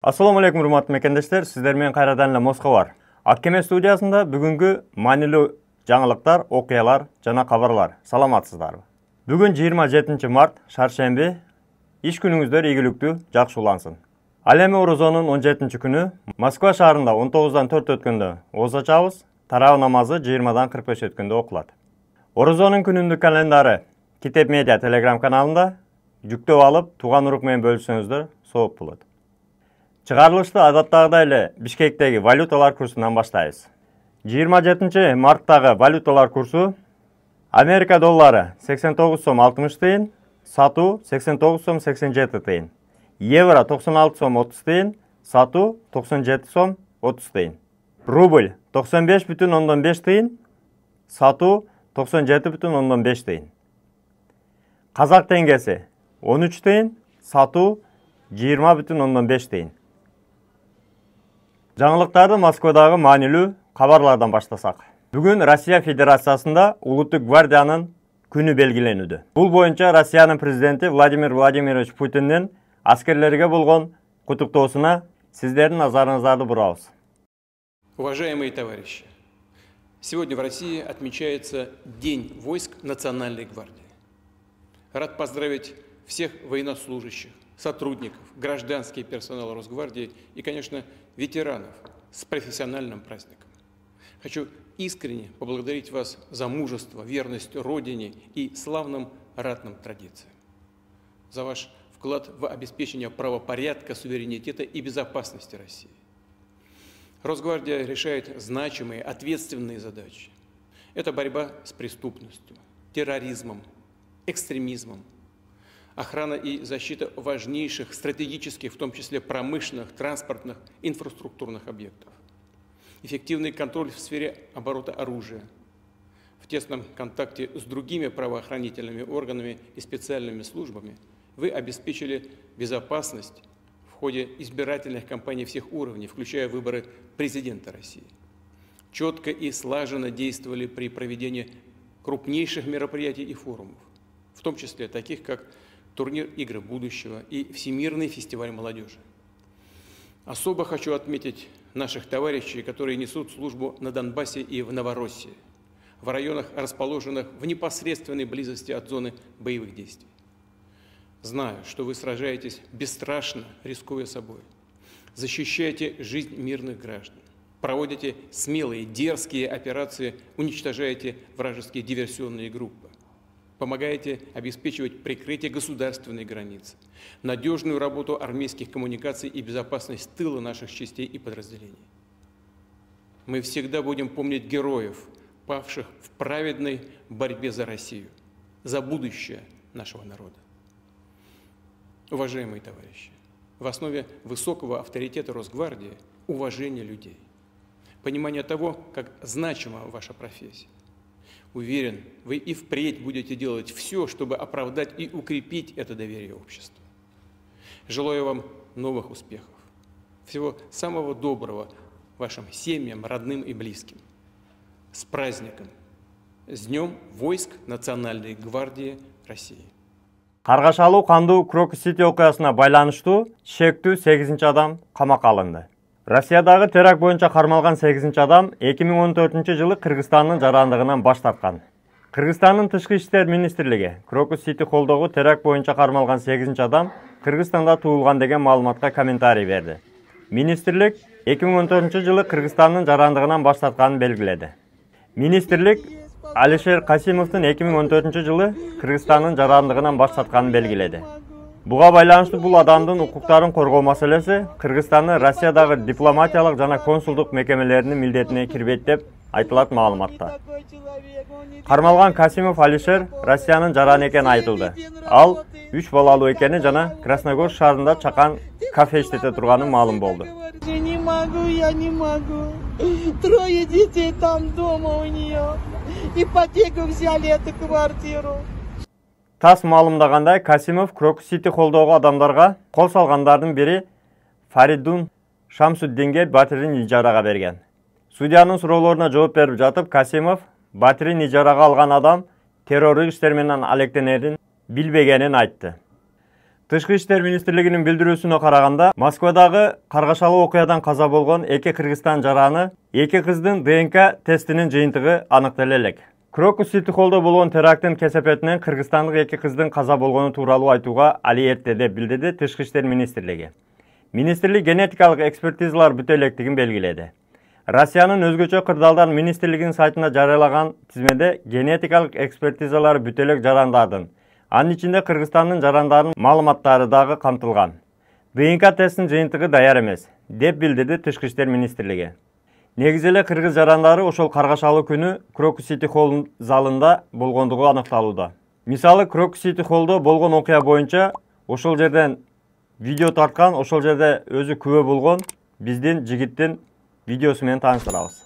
Assalamu alaikum урматтуу мекендештер, сиздер менен кайрадан эле Москва бар. Аккеме студиясында бүгүнкү маанилүү жаңылыктар, окуялар жана кабарлар. Саламатсыздарбы? Бүгүн 27 март, шаршемби. Иш күнүңүздөр ийгиликтүү, жакшы улансын. Ал эми Орозонун 17 күнү Москва шаарында 19-дан 4 өткөндө оз ачабыз, тараа намазы 20-дан 45 өткөндө окулат. Орозонун күнүндүк календары Китеп Медиа Telegram каналында жүктөп алып, тууган урук менен бөлүшсөңүздөр сооп болот. Чыгарылышты адаттагыдай эле Бишкектеги валюталар курсунан баштайбыз. 27 марттагы валюталар курсу: Америка доллары 89 сом 60 тыйын, сатуу 89 сом 87 тыйын. Евро 96 сом 30 тыйын, сатуу 97 сом 30 тыйын. Рубль 95,5 тыйын, сатуу 97,5 тыйын. Казак теңгеси 13 тыйын, сатуу 20,5 тыйын. Жаңылыктарды Москвадагы маанилүү кабарлардан баштасак. Бүгүн Россия Федерациясында Улуттук гвардиянын күнү белгиленүүдө. Бул боюнча Россиянын президенти Владимир Владимирович Путиндин аскерлерге болгон куттуктоосуна сиздердин назарыңыздарды бурабыз. Уважаемые товарищи, сегодня в России отмечается День войск Национальной гвардии. Рад поздравить всех военнослужащих, сотрудников, гражданский персонал Росгвардии и, конечно, ветеранов с профессиональным праздником. Хочу искренне поблагодарить вас за мужество, верность Родине и славным ратным традициям, за ваш вклад в обеспечение правопорядка, суверенитета и безопасности России. Росгвардия решает значимые, ответственные задачи. Это борьба с преступностью, терроризмом, экстремизмом, охрана и защита важнейших стратегических, в том числе промышленных, транспортных, инфраструктурных объектов. Эффективный контроль в сфере оборота оружия. В тесном контакте с другими правоохранительными органами и специальными службами вы обеспечили безопасность в ходе избирательных кампаний всех уровней, включая выборы президента России. Четко и слаженно действовали при проведении крупнейших мероприятий и форумов, в том числе таких, как турнир «Игры будущего» и Всемирный фестиваль молодежи. Особо хочу отметить наших товарищей, которые несут службу на Донбассе и в Новороссии, в районах, расположенных в непосредственной близости от зоны боевых действий. Знаю, что вы сражаетесь бесстрашно, рискуя собой, защищаете жизнь мирных граждан, проводите смелые, дерзкие операции, уничтожаете вражеские диверсионные группы, помогаете обеспечивать прикрытие государственной границы, надежную работу армейских коммуникаций и безопасность тыла наших частей и подразделений. Мы всегда будем помнить героев, павших в праведной борьбе за Россию, за будущее нашего народа. Уважаемые товарищи, в основе высокого авторитета Росгвардии уважение людей, понимание того, как значима ваша профессия. Уверен, вы и впредь будете делать все, чтобы оправдать и укрепить это доверие общества. Желаю вам новых успехов. Всего самого доброго вашим семьям, родным и близким. С праздником! С Днем войск Национальной гвардии России! Каргашалуу кандуу Крокус-Сити окуясына байланыштуу шектүү 8 адам камакка алынды. Россиядагы теракт боюнча кармалган 8 адам 2014 жылы Кыргызстандын жарандыгынан баш тарткан. Кыргызстандын тышкы иштер министрлиги Крокус-Сити холдогу теракт боюнча кармалган 8 адам Кыргызстанда туулган деген маалыматка комментарий берди. Министрлик 2014 жылы Кыргызстандын жарандыгынан баш тартканын белгиледи. Министрлик Алишер Касимовдун 2014 жылы Кыргызстандын жарандыгынан баш тартканын белгиледи. Буга байланыштуу бул адамдын укуктарын коргоо маселеси Кыргызстандын Россиядагы дипломатиялык жана консулдук мекемелеринин милдетине кирбейт деп айтылат маалыматта. Кармалган Касимов Алишер Россиянын жараны экени айтылды. Ал 3 балалуу экени жана Красногорск шаарында чакан кафе иштете турганы маалым болду. Я не могу. 3 детей там дома у нее. Ипотеку взяли эту квартиру. ТАСС маалымдагандай, Касимов Крокус-Сити холдогу адамдарга кол салгандардын бири Фаридун Шамсуддинге батирин ижарага берген. Судьянын суроолоруна жооп берип жатып, Касимов батирин ижарага алган адам террорлук иштер менен алектенерин билбегенин айтты. Тышкы иштер министрлигинин билдирүүсүнө караганда, Москвадагы каргашалуу окуядан каза болгон 2 Кыргызстан жараны 2 кыздын ДНК тестинин жыйынтыгы аныктала элек. Крокус Сити Холлдо болгон теракттын кесепетинен кыргызстандык 2 кыздын каза болгону тууралуу айтууга али эрте деп билдирди Тышкы иштер министрлиги. Министрлик генетикалык экспертизалар бүтө электигин белгиледи. Россиянын өзгөчө кырдаалдар министрлигинин сайтында жарыялаган тизмеде генетикалык экспертизалар бүтө элек жарандардын, анын ичинде Кыргызстандын жарандарынын маалыматтары дагы камтылган. ДНК тестинин жыйынтыгы даяр эмес, деп билдирди Тышкы иштер министрлиги. Негизи эле кыргыз жарандары ошол каргашалуу күнү Крокус Сити Холл залында болгондугу аныкталууда. Мисалы, Крокус Сити Холлдо болгон окуя боюнча ошол жерден видео тарткан, ошол жерде өзү күбө болгон биздин жигиттин видеосу менен тааныштырабыз.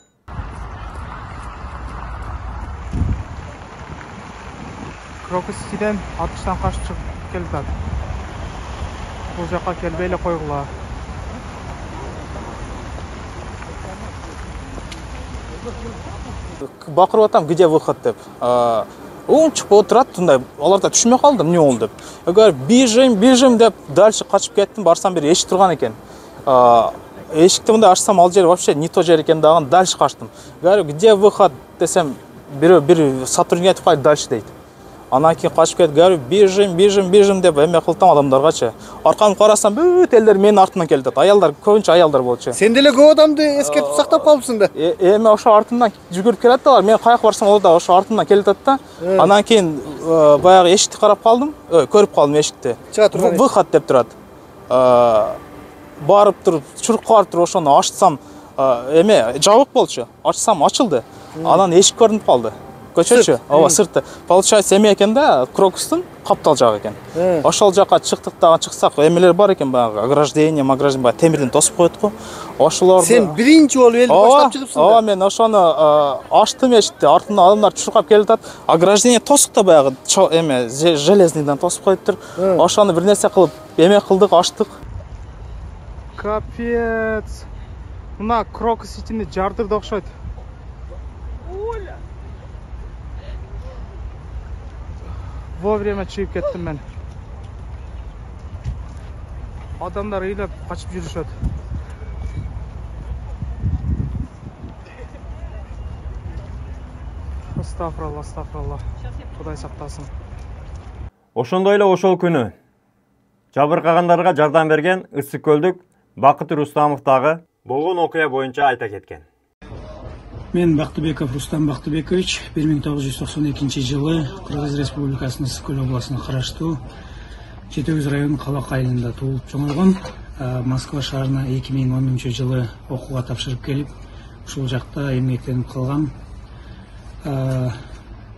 Крокус Ситиден атыштан качып чыгып келатат. Бул жака келбей эле койгула. Бакырып атам, где выход деп. Он чыгып отурат, мындай, аларда түшүнбөй калдым, эмне болду деп. Говорю, бежим деп дальше качып кеттим, барсам бери эшик турган экен. Эшикти мындай ачсам, ал жер вообще не то жер экен дагы, дальше качтым. Говорю, где выход десем, бир сотрудник айтып кайт дальше дейт. Анан кийин качып кетип, говорю, бежим деп эме кылтам адамдаргачы. Аркамды карасам, бүт элдер менин артымдан келет. Аялдар, көбүнчө аялдар болчу. Сен деле көп адамды эскертип сактап калыпсың да. Эме ошо артымдан жүгүрүп келет да, мен каяка барсам ал да ошо артымдан келет да. Анан кийин баягы эшикти карап калдым, көрүп калдым эшикти. Выход деп турат. Барып туруп, чурукка барып туруп ошону ачсам, эме жабык болчу. Ачсам ачылды. Анан эшик көрүнүп калды. Көчөчү, ооба сырты. Получается, эме экен да, Крокустун каптал жагы экен. Ошол жака чыктык дагы чыксак, эмелер бар экен баягы, ограждение, баягы темирден тосуп коет го. Ошолор. Сен биринчи болуп элди баштап чыгыпсың да. Ооба, мен ошону ачтым эшикти, артымдан адамдар чуркап келатат. Ограждение тосук да баягы, эме железнийден тосуп коюптур. Ошону бир нерсе кылып, эме кылдык, ачтык. Капец. Мына Крокус Ситини жардырды окшойт. Вовремя чыгып кеттим мен. Адамдар ыйлап качып жүрүшөт. Астагфирулла. Кудай сактасын. Ошондой эле ошол күнү жабыркагандарга жардам берген Ысык Көлдүк Бакыт Рустамов дагы болгон окуя боюнча айта кеткен. Мен Бактыбеков Рустам Бактыбекович 1992 жылы Кыргыз Республикасынын Ысык Көл областына караштуу Жетөгүз районунун Кабак айылында туулуп чоңойгон. Москва шаарына 2010 жылы окууга тапшырып келип, ушул жакта эмгектенип калгам.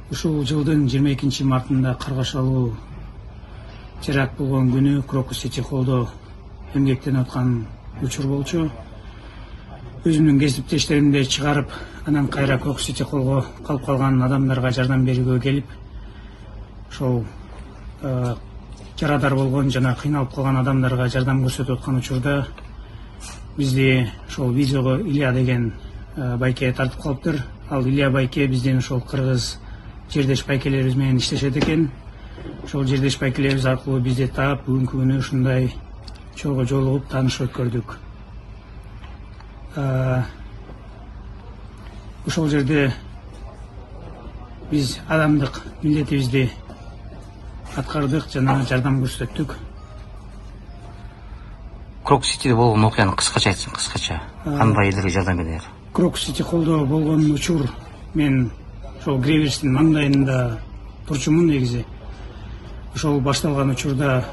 Ушул жылдын 22 мартында каргашалуу теракт болгон күнү Крокус Сити Холлдо эмгектенип аткан учур болчу. Өзүмдүн кесиптештеримди чыгарып, анан кайра Крокус Сити Холлго калып калган адамдарга жардам берүүгө келип, ошол жарадар болгон жана кыйналып калган адамдарга жардам көрсөтүп аткан учурда бизди ошол видеого Илья деген байке тартып калыптыр. Ал Илья байке биздин ошол кыргыз жердеш байкелерибиз менен иштешет экен. Ошол жердеш байкелерибиз аркылуу бизди таап, бүгүнкү күнү ушундай чолго жолугуп таанышып өткөрдүк. Ошол жерде биз адамдык милдетибизди аткардык жана жардам көрсөттүк. Крокус Ситиде болгон окуяны кыскача айтсаң, кыскача. Кандай элдерге жардам бердиңер? Крокус Сити Холлдо болгон учур, мен ошол Греверстин маңдайында турчумун негизи. Ошол башталган учурда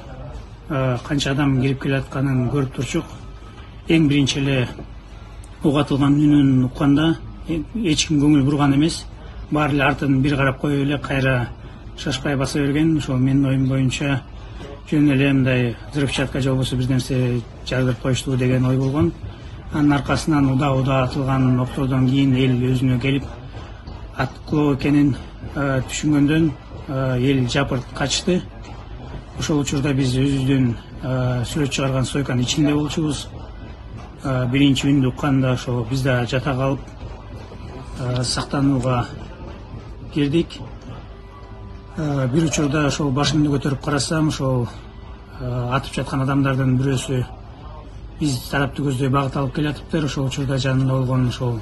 канча адам кирип келатканын көрүп турчук. Эң биринчи эле ок атылган үнүн укканда эч ким көңүл бурган эмес. Баары эле артын бир карап коюп эле кайра шашпай баса берген. Ошол менин оюм боюнча жөн эле мындай взрывчатка же болбосо бир нерсе жардырып коюшту деген ой болгон. Анын аркасынан уда атылган октоодон кийин эл өзүнө келип, аткылоо экенин түшүнгөндөн эл жапырт качты. Ошол учурда биз өзүбүздүн сүрөт чыгарган стойканын ичинде болчубуз. Биринчи үндү укканда ошо биз да жата калып сактанууга кирдик. Бир учурда ошол башымды көтөрүп карасам, ошол атып жаткан адамдардын бирөөсү биз тарапты көздөй багыт алып келатыптыр. Ошол учурда жанында болгон ошол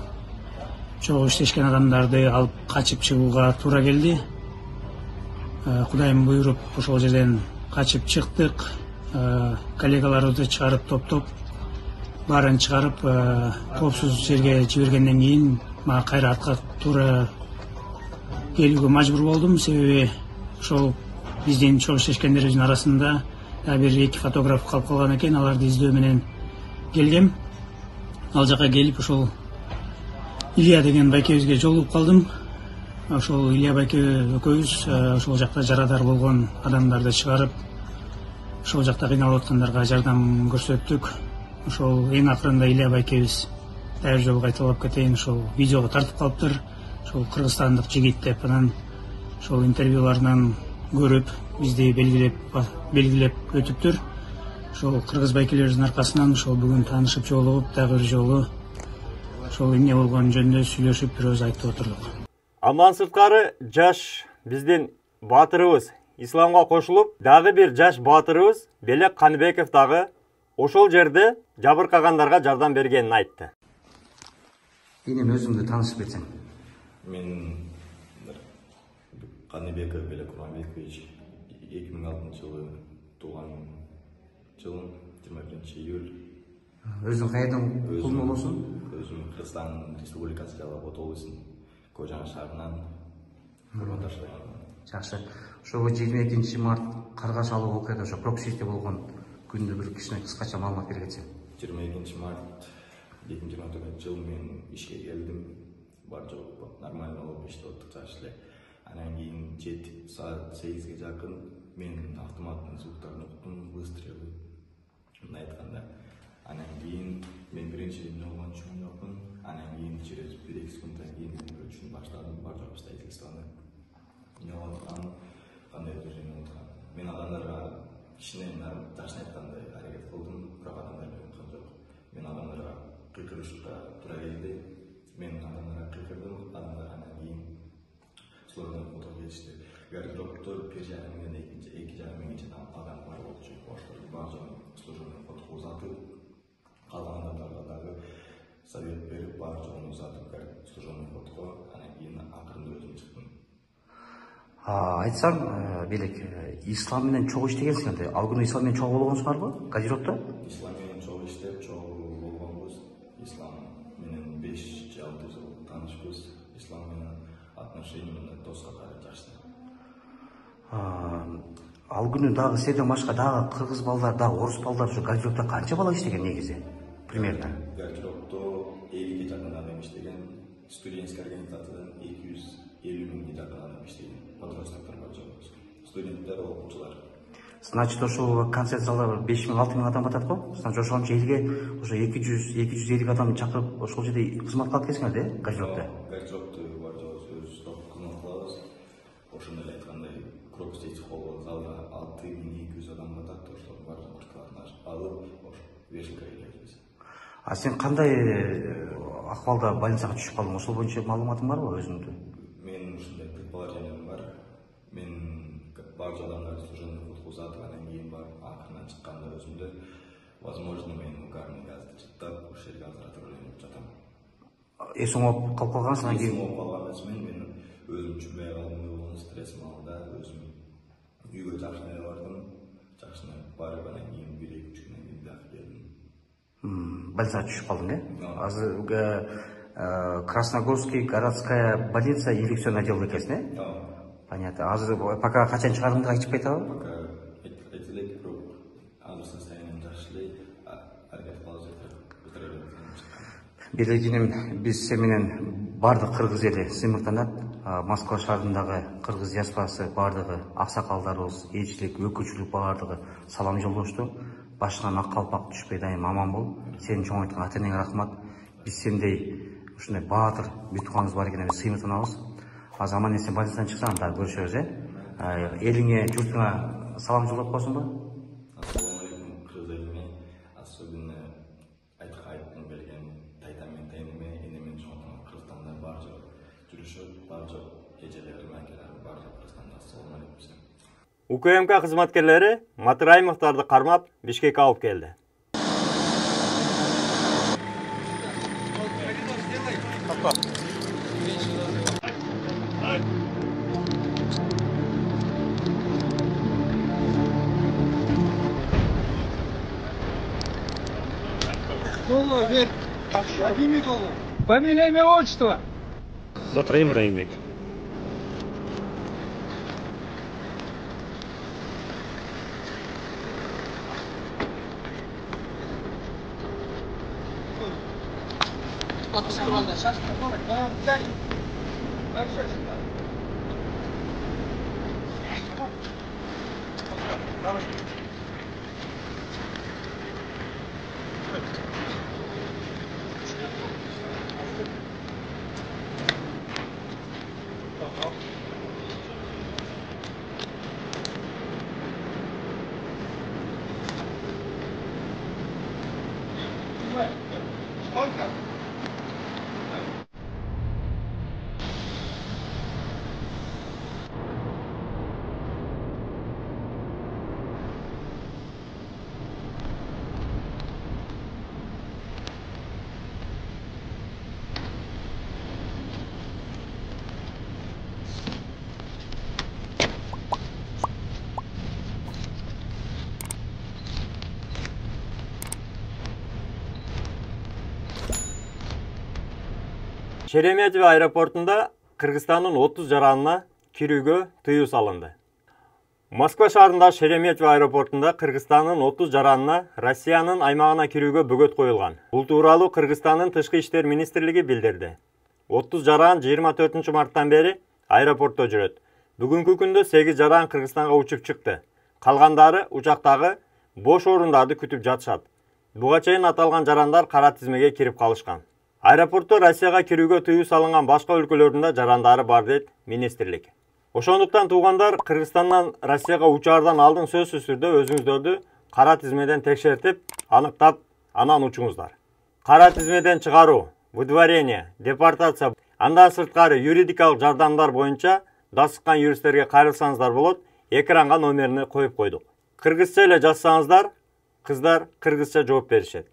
чогуу иштешкен адамдарды алып качып чыгууга туура келди. Кудайым буйруп ошол жерден качып чыктык. Коллегаларыбызды чыгарып топтоп баарын чыгарып коопсуз жерге жибергенден кийин мага кайра артка туура келүүгө мажбур болдум. Себеби ошол биздин чогуу иштешкендерибиздин арасында бир эки фотограф калып калган экен. Аларды издөө менен келгем. Ал жака келип ошол Илья деген байкебизге жолугуп калдым. Ошол Илья байке экөөбүз ошол жакта жарадар болгон адамдарды чыгарып, ошол жакта кыйналып аткандарга жардам көрсөттүк. Ошол эң акырында Илья байкебиз дагы жолу кайталап кетейин, ошол видеого тартып калыптыр. Ошол кыргызстандык жигит деп, анан ошол интервьюларынан көрүп бизди белгилеп өтүптүр. Ошол кыргыз байкелерибиздин аркасынан ошол бүгүн таанышып жолугуп, дагы бир жолу ошол эмне болгон жөнүндө сүйлөшүп бир өз айтып отурдук. Андан сырткары жаш биздин баатырыбыз исламга кошулуп, дагы бир жаш баатырыбыз Белек Каныбеков дагы ошол жерде жабыркагандарга жардам бергенин айтты. Энем өзүңдү таанышып кетсең. Мен Каныбеков Белек Курманбекович 2006 жылы туулган, жылы 21 июль. Өзүң кайерден кулун болосуң? Өзүм Кыргызстан Республикасы Жалал Абад облусунун Кожоңа шаарынан Жакшы. Ошо 22 март карга салуу окуяда ошо Проксиде болгон күндү бир кичине кыскача маалымат бере кетсең. 22 март 2024 жыл мен ишке келдим. Бар жок нормально болуп иштеп оттук жакшы эле. Анан кийин 7 саат 8ге жакын мен автоматтын звуктарын уктум, выстрелы айтканда. Анан кийин мен биринчи жолгон жокмун. Анан кийин через 1-2 секундтан кийин өчүн баштадым. Бар жок обстоятельстваны. Кандай движение болгон. Мен адамдарга кичине жакшы айткандай аракет кылдым, бирок адамдар менен жок. Мен адамдарга кыйкырышка туура келди. Мен адамдарга кыйкырдым, адамдар анан кийин сложный фото келишти. Гардеробто 1,5 миллион 2,5 миллион адам бар болчу. Ошол баардыгын сложный фото узатып, калган адамдарга дагы совет берип, баардыгын узатып, сложный фотого, анан кийин акырында өзүм чыктым. Айтсам, Белек, ислам менен чогуу иштегенсиң да. Ал күнү ислам менен чогуу болгонсуңарбы? Гардеробто? Ислам менен чогуу иштеп, чогуу болгонбуз. Ислам менен 5-6 жыл таанышпыз. Ислам менен отношениямда доска кара жакшы. Ал күнү дагы сенден башка дагы кыргыз балдар, дагы орус балдар ушу гардеробто канча бала иштеген негизи? Примерно. Гардеробто 50ге жакын адам иштеген. Студенческий организациядан 250 миңге жакын адам иштеген. Подростоктор бар жок. Студенттер, окуучулар. Значит, ошол концерт залда 5 миң 6 миң адам батат го? Значит, ошончо элге ошо 200-250 адам чакырып ошол жерде кызмат кылып кетсиңер да, гардеробто? Гардеробто бар жок, өз кызмат кылабыз. Ошондой эле айткандай, Крокстейт холл залда 6200 адам батат, ошол бар курткаларын алып, вешалкага келебиз. Сен кандай акыбалда больницага түшүп калдың? Ошол боюнча маалыматың барбы өзүңдүн? Мен ушундай предположением бар. Мен бар адамдарды служебный фото узатып, анан кийин бар акырына чыкканда өзүмдө возможно мен угарный газды чыттап, ошол жерге отравление жатам. Эсиң ооп калып калгансың, анан кийин ооп калган мен өзүм түшүнбөй калдым, стрессим алды, өзүм үйгө жакшынай бардым. Жакшынай барып, анан кийин 1-2 күнөн кийин дагы келдим. Больницага түшүп калдың, э? Азыр Красногорский городская больница инфекционный отдел экенсиң, э? Да. Понятно. Азыр пока качан чыгардыңды айтып кете алабы? Пока айтылет, бирок азыр состоянием жакшы эле, аракет кылып жатырмын. Белегинем, биз сен менен бардык кыргыз эли сыймыктанат. Москва шаарындагы кыргыз диаспорасы бардыгы, аксакалдарыбыз, элчилик, өкүлчүлүк бардыгы салам жолдошту. Башыңан ак калпак түшпөй дайым аман бол. Сенин чоң айткан ата-энеңе рахмат. Биз сендей ушундай баатыр бүт тууганыбыз бар экенин сыймыктанабыз. Азыр аман эсен больницадан чыксаң дагы көрүшөбүз, э? Элиңе, журтуңа салам жолдоп коесуңбу? Ассалому алейкум, кыргыз элине, особенно айткым келген тайтам мен тайнеме, энемен чоңтуң Кыргызстанда бар жок жүрүшөт, бар жок эжелерим, акелерим бар жок Кыргызстанда. Ассалому алейкум. УКМК кызматкерлери Матраимовдорду кармап Бишкекке алып келди. Фамилия, имя, отчество. Батраим Раимбек. Шереметьево аэропортунда Кыргызстандын 30 жаранына кирүүгө тыюу салынды. Москва шаарындагы Шереметьево аэропортунда Кыргызстандын 30 жаранына Россиянын аймагына кирүүгө бөгөт коюлган. Бул тууралуу Кыргызстандын Тышкы иштер министрлиги билдирди. 30 жаран 24 марттан бери аэропортто жүрөт. Бүгүнкү күндө 8 жаран Кыргызстанга учуп чыкты. Калгандары учактагы бош орундарды күтүп жатышат. Буга чейин аталган жарандар кара тизмеге кирип калышкан. Аэропортто Россияга кирүүгө тыюу салынган башка өлкөлөрдүн да жарандары бар дейт министрлик. Ошондуктан туугандар Кыргызстандан Россияга учаардан алдын сөзсүз түрдө өзүңүздөрдү кара тизмеден текшертип, аныктап, анан учуңуздар. Кара тизмеден чыгаруу, выдворение, депортация, андан сырткары юридикалык жардамдар боюнча дасыккан юристтерге кайрылсаңыздар болот. Экранга номерини коюп койдук. Кыргызча эле жазсаңыздар, кыздар кыргызча жооп беришет.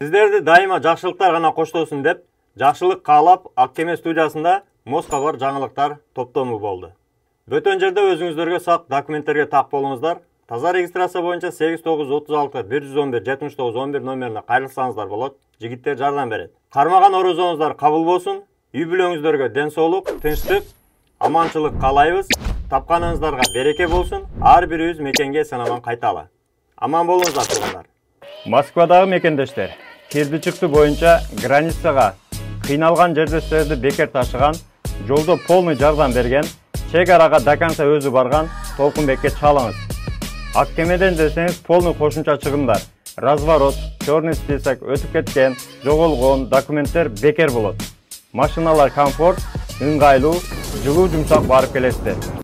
Сиздерди дайыма жакшылыктар гана коштосун деп, жакшылык каалап Аккеме студиясында Москабар жаңылыктар топтому болду. Бөтөн жерде өзүңүздөргө сак документтерге так болуңуздар. Таза регистрация боюнча 8936 111 7911 номерине кайрылсаңыздар болот. Жигиттер жардам берет. Кармаган орозоңуздар кабыл болсун. Үй бүлөңүздөргө ден соолук, тынчтык, аманчылык каалайбыз. Тапканыңыздарга береке болсун. Ар бирибиз мекенге санаман кайталы. Аман болуңуздар туугандар. Москвадагы мекендештер кирди чыкты боюнча границага кыйналган жердештерди бекер ташыган, жолдо полный жардам берген, чек арага до конца өзү барган Толкунбекке чалыңыз. Аккемеден десеңиз полный кошумча чыгымдар, разворот, черный список, өтүп кеткен, жоголгон документтер бекер болот. Машиналар комфорт, ыңгайлуу, жылуу жумшак барып келесиздер.